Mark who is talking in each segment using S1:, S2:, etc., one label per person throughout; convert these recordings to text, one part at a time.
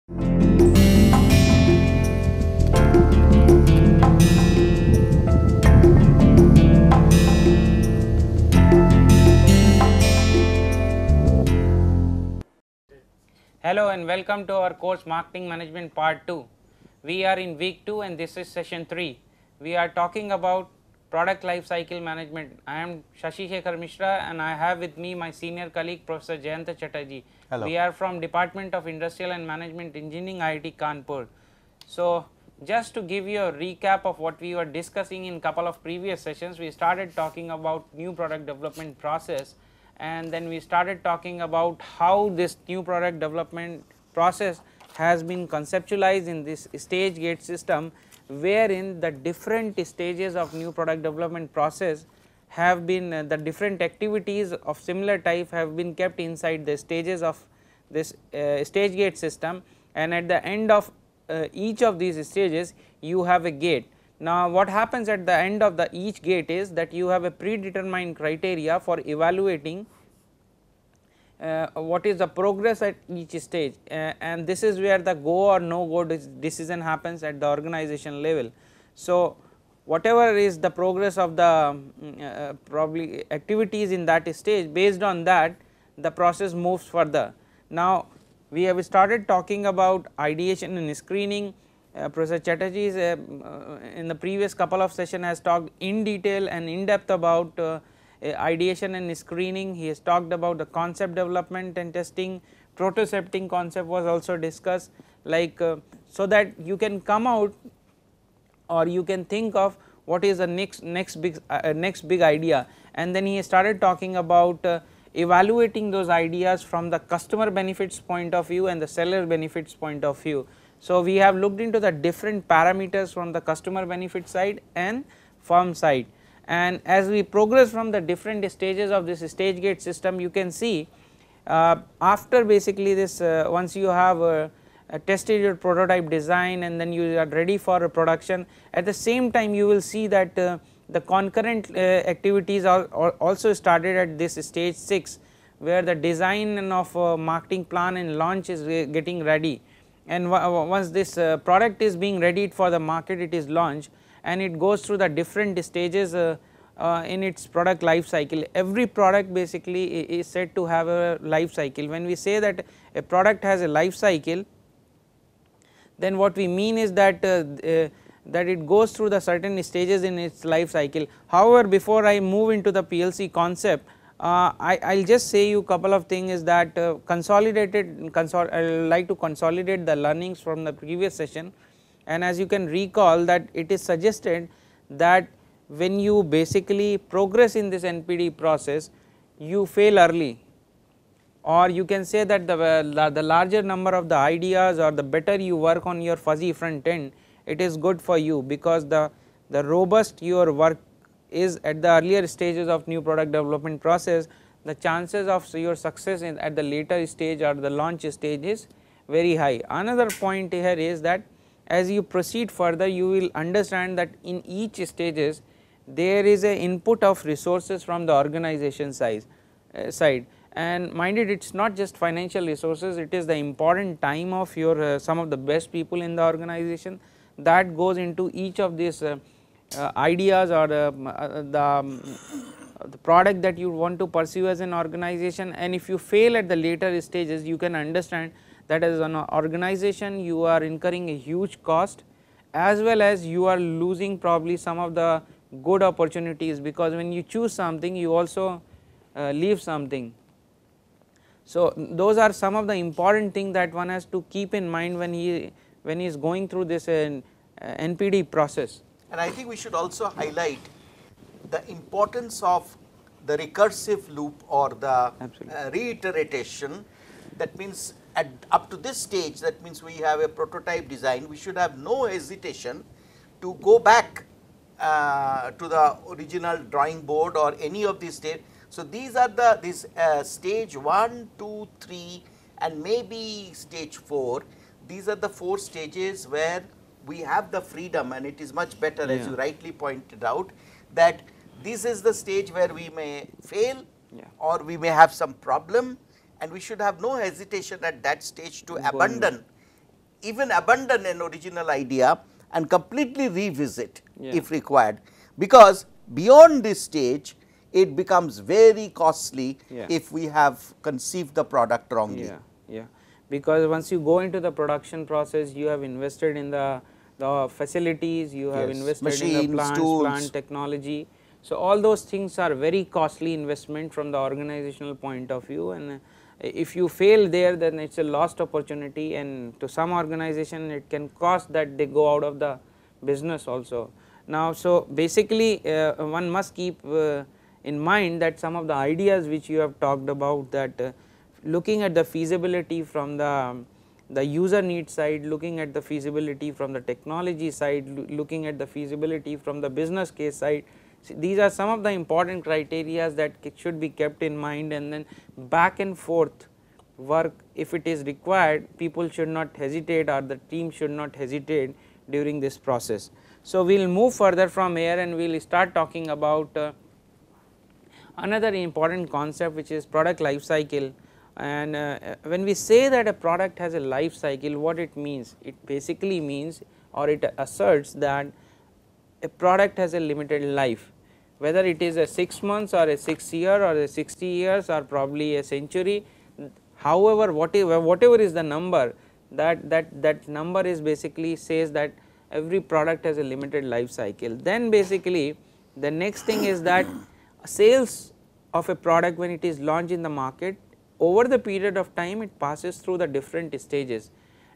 S1: Hello and welcome to our course Marketing Management Part 2. We are in week 2 and this is session 3. We are talking about Product Life Cycle Management. I am Shashi Shekhar Mishra and I have with me my senior colleague Professor Jayanta Chatterjee.
S2: Hello.
S1: We are from Department of Industrial and Management Engineering, IIT Kanpur. So, just to give you a recap of what we were discussing in couple of previous sessions, we started talking about new product development process, and then we started talking about how this new product development process has been conceptualized in this stage gate system, wherein the different stages of new product development process have been the different activities of similar type have been kept inside the stages of this stage gate system, and at the end of each of these stages you have a gate. Now, what happens at the end of each gate is that you have a predetermined criteria for evaluating what is the progress at each stage, and this is where the go or no go decision happens at the organization level. So, whatever is the progress of the probably activities in that stage, based on that the process moves further. Now, we have started talking about ideation and screening. Professor Chatterjee in the previous couple of sessions has talked in detail and in depth about ideation and screening. He has talked about the concept development and testing. Prototyping concept was also discussed, like so that you can come out or you can think of what is the next big idea, and then he started talking about evaluating those ideas from the customer benefits point of view and the seller benefits point of view. So, we have looked into the different parameters from the customer benefit side and firm side, and as we progress from the different stages of this stage gate system, you can see after basically this once you have tested your prototype design and then you are ready for a production, at the same time you will see that the concurrent activities are also started at this stage 6, where the design of marketing plan and launch is getting ready, and once this product is being readied for the market, it is launched and it goes through the different stages in its product life cycle. Every product basically is said to have a life cycle. When we say that a product has a life cycle, then what we mean is that that it goes through the certain stages in its life cycle. However, before I move into the PLC concept, I will just say you couple of things is that I will like to consolidate the learnings from the previous session, and as you can recall that it is suggested that when you basically progress in this NPD process, you fail early, or you can say that the larger number of the ideas or the better you work on your fuzzy front end, it is good for you, because the robust your work is at the earlier stages of new product development process, the chances of your success at the later stage or the launch stage is very high. Another point here is that as you proceed further, you will understand that in each stages there is a input of resources from the organization side, and mind it, it is not just financial resources, it is the important time of your some of the best people in the organization that goes into each of these ideas or the product that you want to pursue as an organization. And if you fail at the later stages, you can understand that as an organization you are incurring a huge cost, as well as you are losing probably some of the good opportunities, because when you choose something you also leave something. So, those are some of the important things that one has to keep in mind when he is going through this NPD process.
S2: And I think we should also highlight the importance of the recursive loop or the reiteration. That means up to this stage, that means we have a prototype design, we should have no hesitation to go back to the original drawing board or any of these stages. So, these are stage 1, 2, 3 and maybe stage 4. These are the 4 stages where we have the freedom, and it is much better, as you rightly pointed out, that this is the stage where we may fail or we may have some problem, and we should have no hesitation at that stage to abandon even abandon an original idea and completely revisit if required, because beyond this stage it becomes very costly if we have conceived the product wrongly.
S1: Yeah, because once you go into the production process, you have invested in the facilities, you have invested
S2: machines,
S1: in the plants,
S2: tools,
S1: plant technology. So, all those things are very costly investment from the organizational point of view, and if you fail there, then it is a lost opportunity, and to some organization it can cost that they go out of the business also. Now, so basically one must keep in mind that some of the ideas which you have talked about, that looking at the feasibility from the user need side, looking at the feasibility from the technology side, looking at the feasibility from the business case side. See, these are some of the important criteria that should be kept in mind, and then back and forth work if it is required, people should not hesitate, or the team should not hesitate during this process. So, we will move further from here and we will start talking about another important concept, which is product life cycle. And when we say that a product has a life cycle, what it means? It basically means, or it asserts, that a product has a limited life, whether it is a 6 months or a 6 year or a 60 years or probably a century. However, whatever is the number, that number is basically says that every product has a limited life cycle. Then basically the next thing is that sales of a product, when it is launched in the market, over the period of time it passes through the different stages,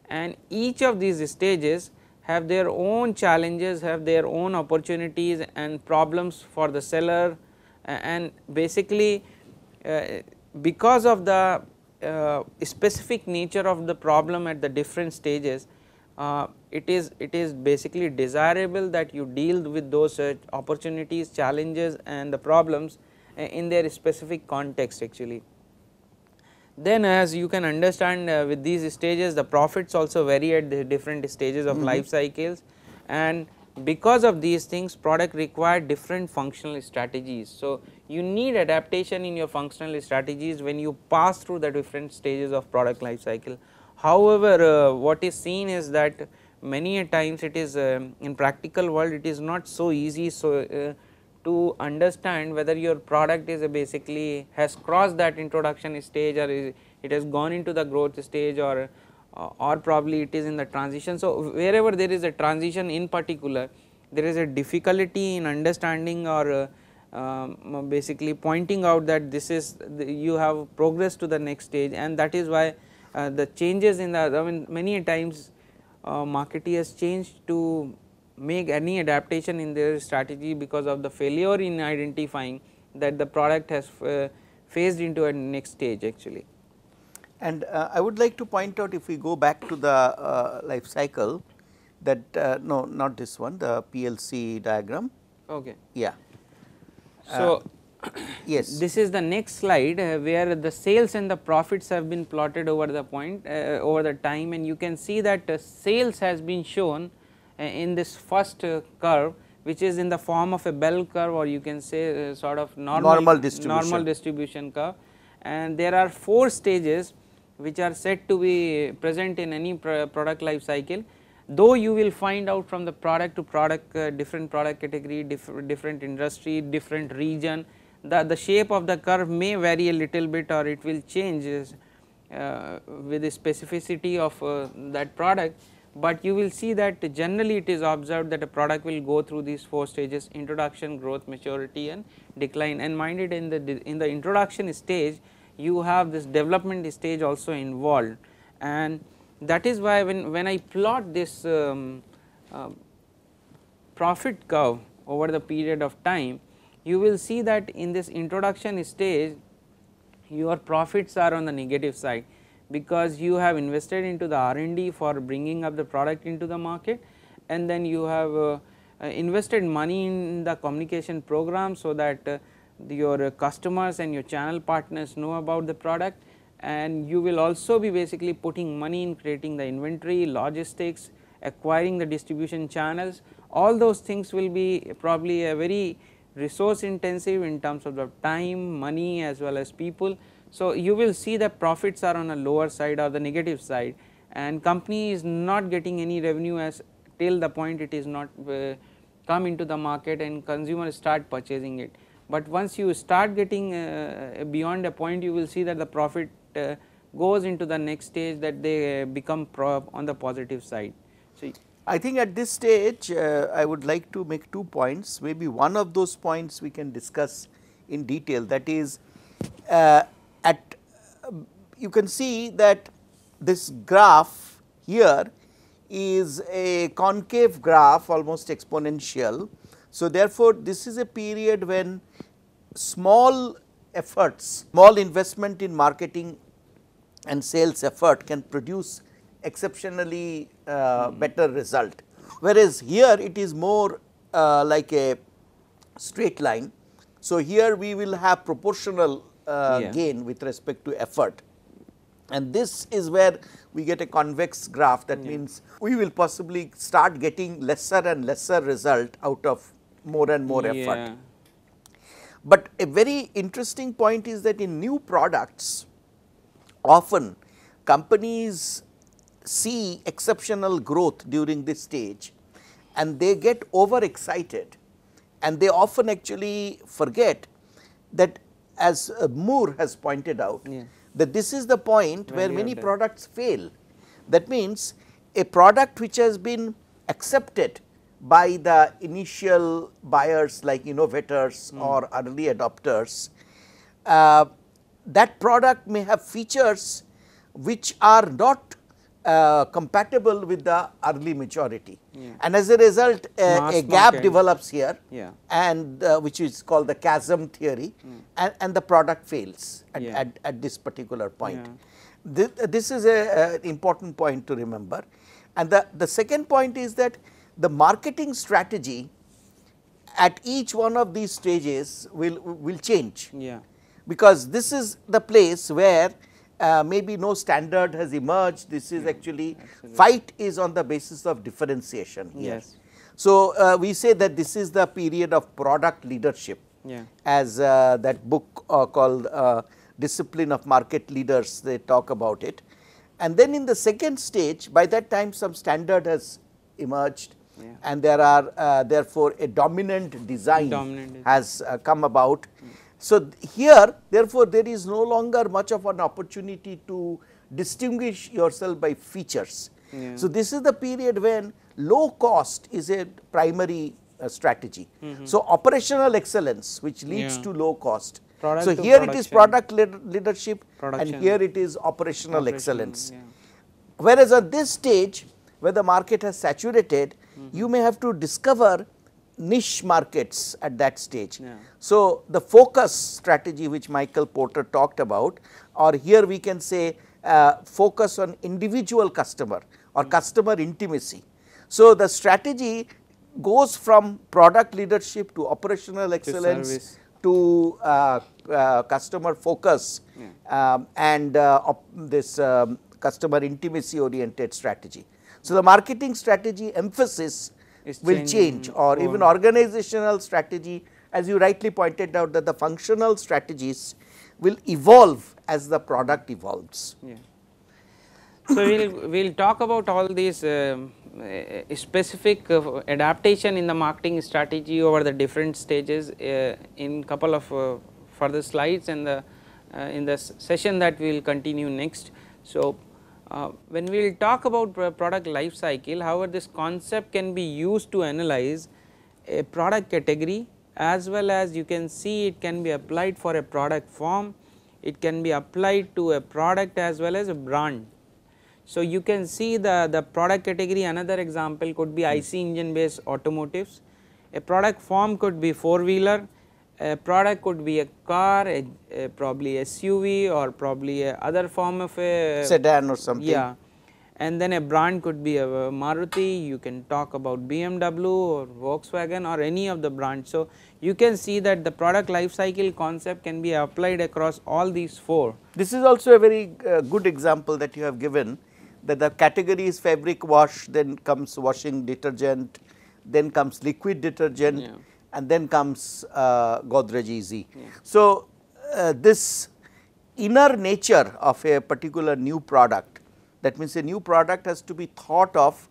S1: and each of these stages have their own challenges, have their own opportunities and problems for the seller, and basically because of the specific nature of the problem at the different stages, it is basically desirable that you deal with those opportunities, challenges and the problems in their specific context actually. Then, as you can understand, with these stages the profits also vary at the different stages of life cycles, and because of these things product require different functional strategies. So, you need adaptation in your functional strategies when you pass through the different stages of product life cycle. However, what is seen is that many a times it is in practical world it is not so easy. So, to understand whether your product is basically has crossed that introduction stage, or it has gone into the growth stage, or probably it is in the transition. So, wherever there is a transition in particular, there is a difficulty in understanding or basically pointing out that this is you have progressed to the next stage, and that is why the changes in the, I mean, many a times marketeers change to make any adaptation in their strategy because of the failure in identifying that the product has phased into a next stage actually.
S2: And I would like to point out, if we go back to the life cycle, that no, not this one, the PLC diagram.
S1: Okay.
S2: Yeah.
S1: So,
S2: yes,
S1: this is the next slide where the sales and the profits have been plotted over the point over the time, and you can see that sales has been shown in this first curve, which is in the form of a bell curve, or you can say sort of normal distribution curve, and there are 4 stages which are said to be present in any product life cycle. Though you will find out from the product to product, different product category, different industry, different region, the shape of the curve may vary a little bit, or it will change with the specificity of that product. But you will see that generally it is observed that a product will go through these 4 stages: introduction, growth, maturity and decline. And mind it, in the introduction stage you have this development stage also involved, and that is why when I plot this profit curve over the period of time, you will see that in this introduction stage your profits are on the negative side, because you have invested into the R&D for bringing up the product into the market, and then you have invested money in the communication program so that your customers and your channel partners know about the product, and you will also be basically putting money in creating the inventory, logistics, acquiring the distribution channels. All those things will be probably a very resource intensive in terms of the time, money as well as people. So, you will see that profits are on a lower side or the negative side, and company is not getting any revenue as till the point it is not come into the market and consumers start purchasing it. But once you start getting beyond a point, you will see that the profit goes into the next stage, that they become on the positive side. So,
S2: I think at this stage I would like to make 2 points. Maybe one of those points we can discuss in detail, that is you can see that this graph here is a concave graph, almost exponential. So, therefore, this is a period when small efforts, small investment in marketing and sales effort can produce exceptionally better result, whereas here it is more like a straight line. So, here we will have proportional gain with respect to effort, and this is where we get a convex graph. That means we will possibly start getting lesser and lesser result out of more and more effort. But a very interesting point is that in new products, often companies see exceptional growth during this stage and they get overexcited, and they often actually forget that, as Moore has pointed out, that this is the point where many products fail. That means a product which has been accepted by the initial buyers like innovators or early adopters, that product may have features which are not compatible with the early majority, and as a result a gap develops here, and which is called the chasm theory, and the product fails at this particular point. This is an important point to remember. And the second point is that the marketing strategy at each one of these stages will change, because this is the place where maybe no standard has emerged. This is actually fight is on the basis of differentiation here. So, we say that this is the period of product leadership, as that book called Discipline of Market Leaders, they talk about it. And then in the second stage, by that time some standard has emerged, and there are therefore a dominant design has come about. So, here therefore, there is no longer much of an opportunity to distinguish yourself by features. So, this is the period when low cost is a primary strategy. So, operational excellence which leads to low cost. So, here it is product leadership, and here it is operational excellence. Whereas, at this stage where the market has saturated, you may have to discover niche markets at that stage. So, the focus strategy which Michael Porter talked about, or here we can say focus on individual customer or customer intimacy. So, the strategy goes from product leadership to operational excellence to customer focus and this customer intimacy oriented strategy. So, the marketing strategy emphasis will change, or even organizational strategy, as you rightly pointed out, that the functional strategies will evolve as the product evolves.
S1: So, we'll talk about all these specific adaptation in the marketing strategy over the different stages in couple of further slides, and in the session that we will continue next. So, when we will talk about product life cycle, however, this concept can be used to analyze a product category, as well as you can see it can be applied for a product form, it can be applied to a product as well as a brand. So, you can see the product category, another example could be IC engine based automotives, a product form could be 4-wheeler, a product could be a car, probably SUV, or probably a other form of a
S2: sedan or something.
S1: And then a brand could be a Maruti, you can talk about BMW or Volkswagen or any of the brands. So, you can see that the product life cycle concept can be applied across all these 4.
S2: This is also a very good example that you have given, that the category is fabric wash, then comes washing detergent, then comes liquid detergent, and then comes Godrej Easy. So, this inner nature of a particular new product That means a new product has to be thought of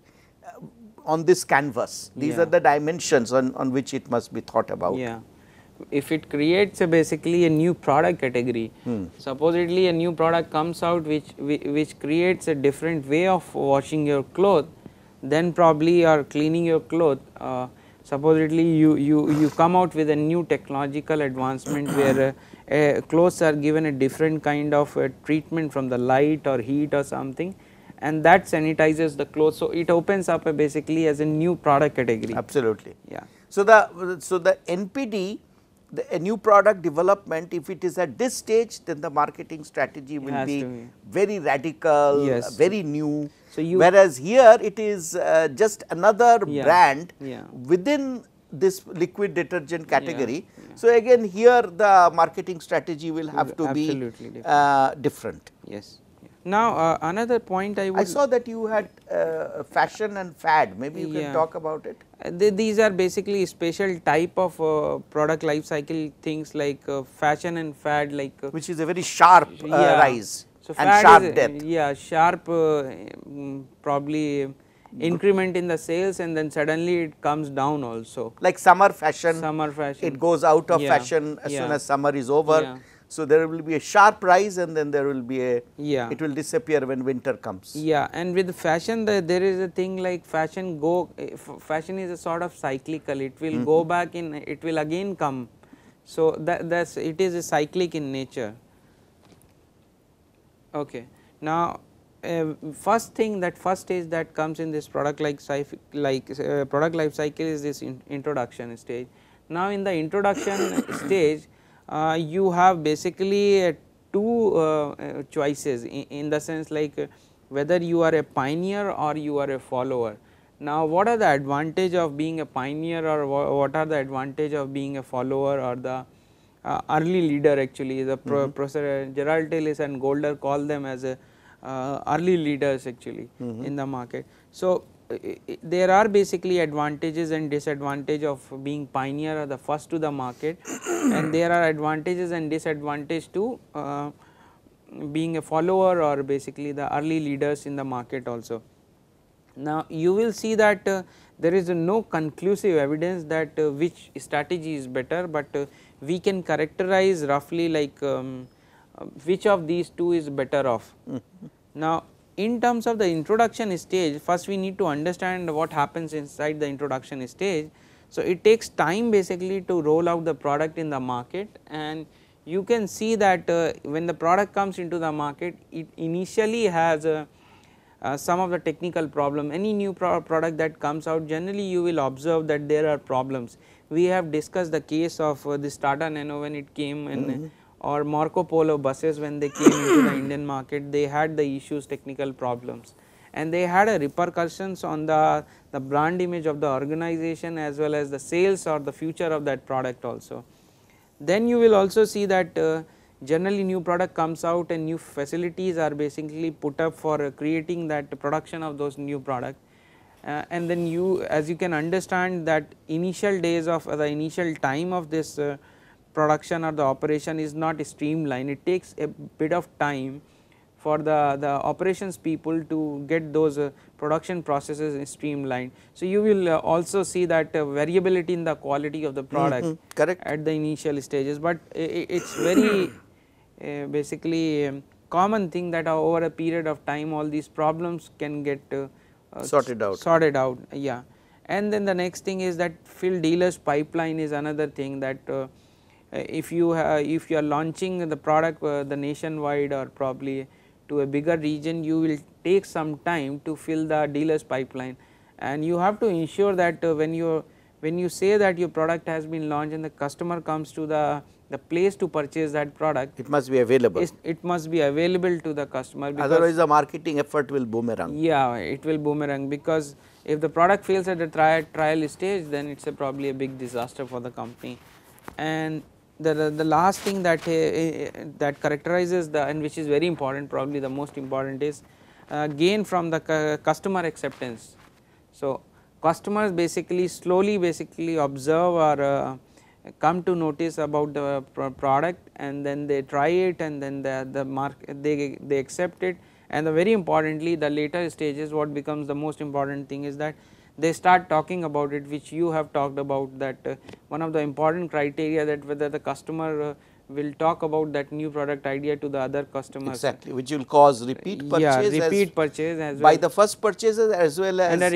S2: on this canvas. These are the dimensions on which it must be thought about.
S1: Yeah. If it creates basically a new product category, supposedly a new product comes out which creates a different way of washing your clothes, then probably or cleaning your clothes. Supposedly you come out with a new technological advancement where clothes are given a different kind of treatment from the light or heat or something, and that sanitizes the clothes. So it opens up basically as a new product category.
S2: Absolutely.
S1: Yeah.
S2: So the NPD, a new product development, if it is at this stage, then the marketing strategy will be very radical, very new. So whereas here it is just another brand within this liquid detergent category. So again here the marketing strategy will have to be different.
S1: Yes. Now another point I
S2: saw that you had fashion and fad, maybe you can talk about it.
S1: These are basically special type of product life cycle things like fashion and fad, like
S2: which is a very sharp rise.
S1: So
S2: and sharp depth.
S1: Yeah, sharp probably increment in the sales, and then suddenly it comes down also.
S2: Like summer fashion, it goes out of fashion as soon as summer is over. So there will be a sharp rise, and then there will be a it will disappear when winter comes.
S1: Yeah, and with fashion there is a thing like fashion fashion is a sort of cyclical. It will go back in, it will again come. So it is a cyclic in nature. Okay. Now first stage that comes in this product life cycle is this introduction stage. Now in the introduction stage, you have basically two choices in the sense like whether you are a pioneer or you are a follower. Now what are the advantage of being a pioneer, or what are the advantage of being a follower or the early leader? Actually the Professor Gerald Tillis and Golder call them as a early leaders actually in the market. So there are basically advantages and disadvantages of being pioneer or the first to the market, and there are advantages and disadvantages to being a follower or basically the early leaders in the market also. Now you will see that there is no conclusive evidence that which strategy is better, but we can characterize roughly like which of these two is better off. Now in terms of the introduction stage, first we need to understand what happens inside the introduction stage. So it takes time basically to roll out the product in the market, and you can see that when the product comes into the market, it initially has some of the technical problem. Any new product that comes out, generally you will observe that there are problems. We have discussed the case of this Tata Nano when it came in, or Marco Polo buses when they came into the Indian market. They had the issues, technical problems, and they had a repercussions on the brand image of the organization as well as the sales or the future of that product also. Then you will also see that generally new product comes out and new facilities are basically put up for creating that production of those new product, and then as you can understand that initial days of the initial time of this production or the operation is not streamlined. It takes a bit of time for the operations people to get those production processes streamlined. So you will also see that variability in the quality of the product at the initial stages, but it is very basically common thing that over a period of time all these problems can get sorted out. Yeah. And then the next thing is that fill dealers pipeline is another thing, that if you are launching the product the nationwide or probably to a bigger region, you will take some time to fill the dealers pipeline, and you have to ensure that when you say that your product has been launched and the customer comes to the place to purchase that product,
S2: it must be available.
S1: It must be available to the customer,
S2: otherwise the marketing effort will boomerang.
S1: Yeah, it will boomerang, because if the product fails at the trial stage, then it is probably a big disaster for the company. And the last thing that characterizes and which is very important, probably the most important, is gain from the customer acceptance. So customers basically slowly observe or come to notice about the product, and then they try it, and then they accept it, And the very importantly, the later stages, what becomes the most important thing is that they start talking about it, which you have talked about, that one of the important criteria, that whether the customer will talk about that new product idea to the other customers.
S2: Exactly, which will cause repeat purchase,
S1: repeat purchase as
S2: by
S1: well,
S2: the first purchases as well as
S1: and a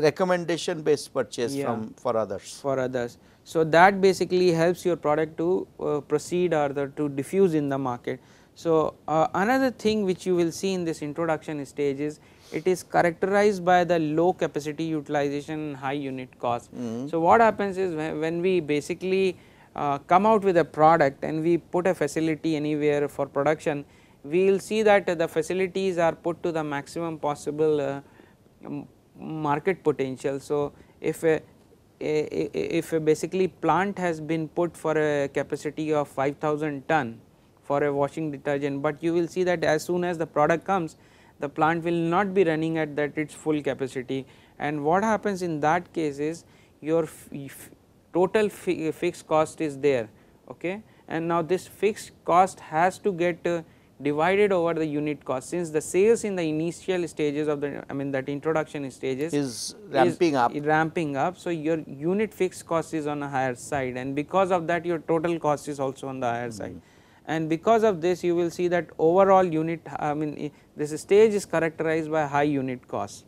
S1: recommendation
S2: based purchase from for others.
S1: So that basically helps your product to proceed or to diffuse in the market. So another thing which you will see in this introduction stage is, it is characterized by the low capacity utilization and high unit cost. So what happens is, when we basically come out with a product and we put a facility anywhere for production, we will see that the facilities are put to the maximum possible market potential. So if a basically plant has been put for a capacity of 5,000 ton for a washing detergent, but you will see that as soon as the product comes, the plant will not be running at that its full capacity, and what happens in that case is, your total fixed cost is there, okay, and now this fixed cost has to get divided over the unit cost, since the sales in the initial stages of the, I mean that introduction stages
S2: is ramping
S1: up. So your unit fixed cost is on a higher side, and because of that your total cost is also on the higher side, and because of this you will see that overall unit, I mean this stage is characterized by high unit cost.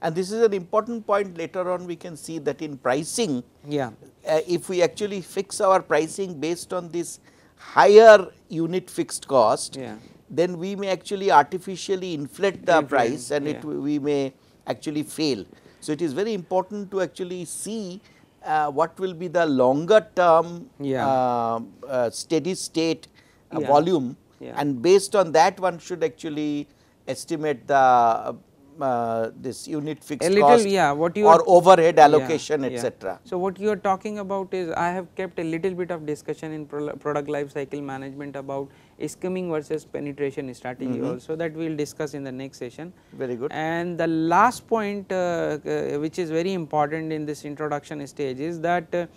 S2: And this is an important point. Later on we can see that in pricing, if we actually fix our pricing based on this higher unit fixed cost, then we may actually artificially inflate the price, and we may actually fail. So it is very important to actually see what will be the longer term steady state volume, and based on that one should actually estimate the this unit fixed cost or overhead allocation, etc.
S1: So what you are talking about is, I have kept a little bit of discussion in product life cycle management about skimming versus penetration strategy also, that we will discuss in the next session.
S2: Very good.
S1: And the last point which is very important in this introduction stage is that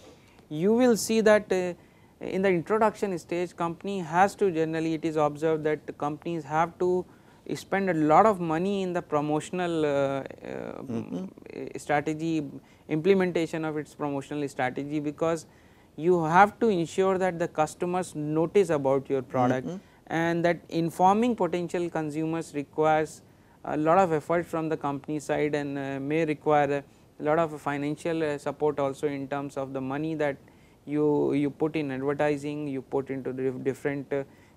S1: you will see that in the introduction stage, company has to, generally it is observed that companies have to spend a lot of money in the promotional strategy, implementation of its promotional strategy, because you have to ensure that the customers notice about your product, and that informing potential consumers requires a lot of effort from the company side, and may require a lot of financial support also, in terms of the money that you put in advertising, you put into the different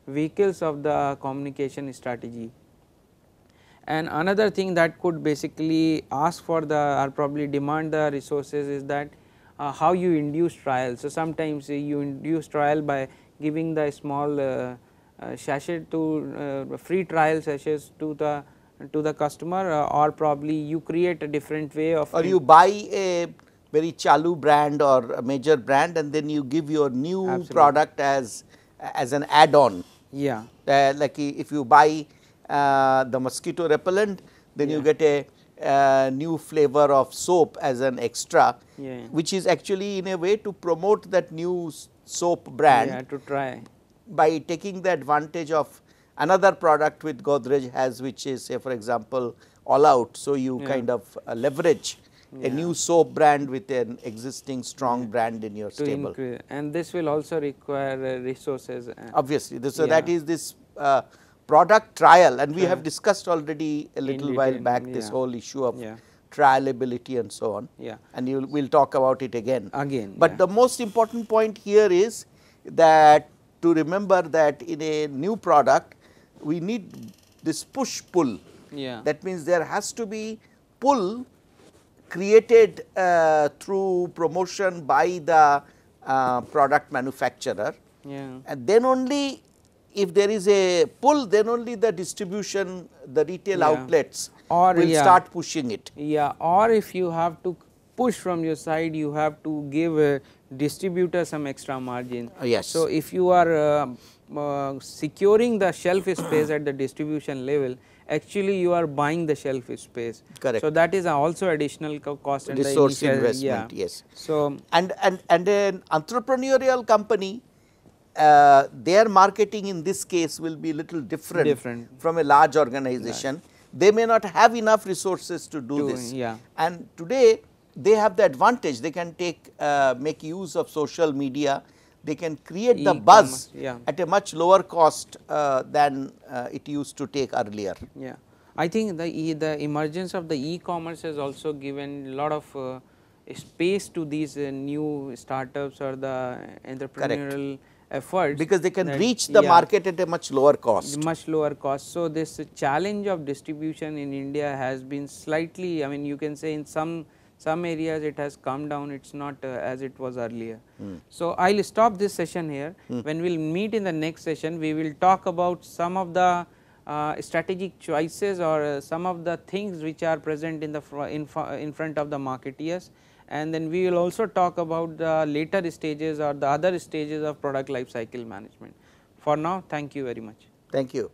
S1: vehicles of the communication strategy. And another thing that could basically ask for the, or probably demand the resources, is that how you induce trial. So sometimes you induce trial by giving the small sachet to free trial sachets to the customer, or probably you create a different way of,
S2: or you buy a very chalu brand or a major brand, and then you give your new product as an add-on. Like if you buy the mosquito repellent, then you get a new flavor of soap as an extra, which is actually in a way to promote that new soap brand,
S1: to try,
S2: by taking the advantage of another product with Godrej has, which is, say for example, All Out. So you kind of leverage a new soap brand with an existing strong brand in your stable,
S1: and this will also require resources.
S2: Obviously, so that is this product trial, and we have discussed already a little while back this whole issue of trialability and so on, and we will talk about it again. But the most important point here is that to remember that in a new product we need this push pull. That means there has to be pull created through promotion by the product manufacturer, and then only if there is a pull, then only the distribution, the retail outlets will start pushing it.
S1: Or if you have to push from your side, you have to give a distributor some extra margin. So if you are securing the shelf space at the distribution level, actually you are buying the shelf space. So that is also additional cost and
S2: resource investment. So and an entrepreneurial company their marketing in this case will be little different from a large organization. They may not have enough resources to do this, and today they have the advantage. They can make use of social media. They can create the buzz at a much lower cost than it used to take earlier.
S1: Yeah, I think the emergence of the e-commerce has also given a lot of space to these new startups or the entrepreneurial efforts,
S2: because they can reach the market at a much lower cost.
S1: So, this challenge of distribution in India has been slightly, I mean, you can say in some areas it has come down, it is not as it was earlier. So, I will stop this session here. When we will meet in the next session, we will talk about some of the strategic choices or some of the things which are present in the in front of the marketeers, and then we will also talk about the later stages or the other stages of product life cycle management. For now, thank you very much.
S2: Thank you.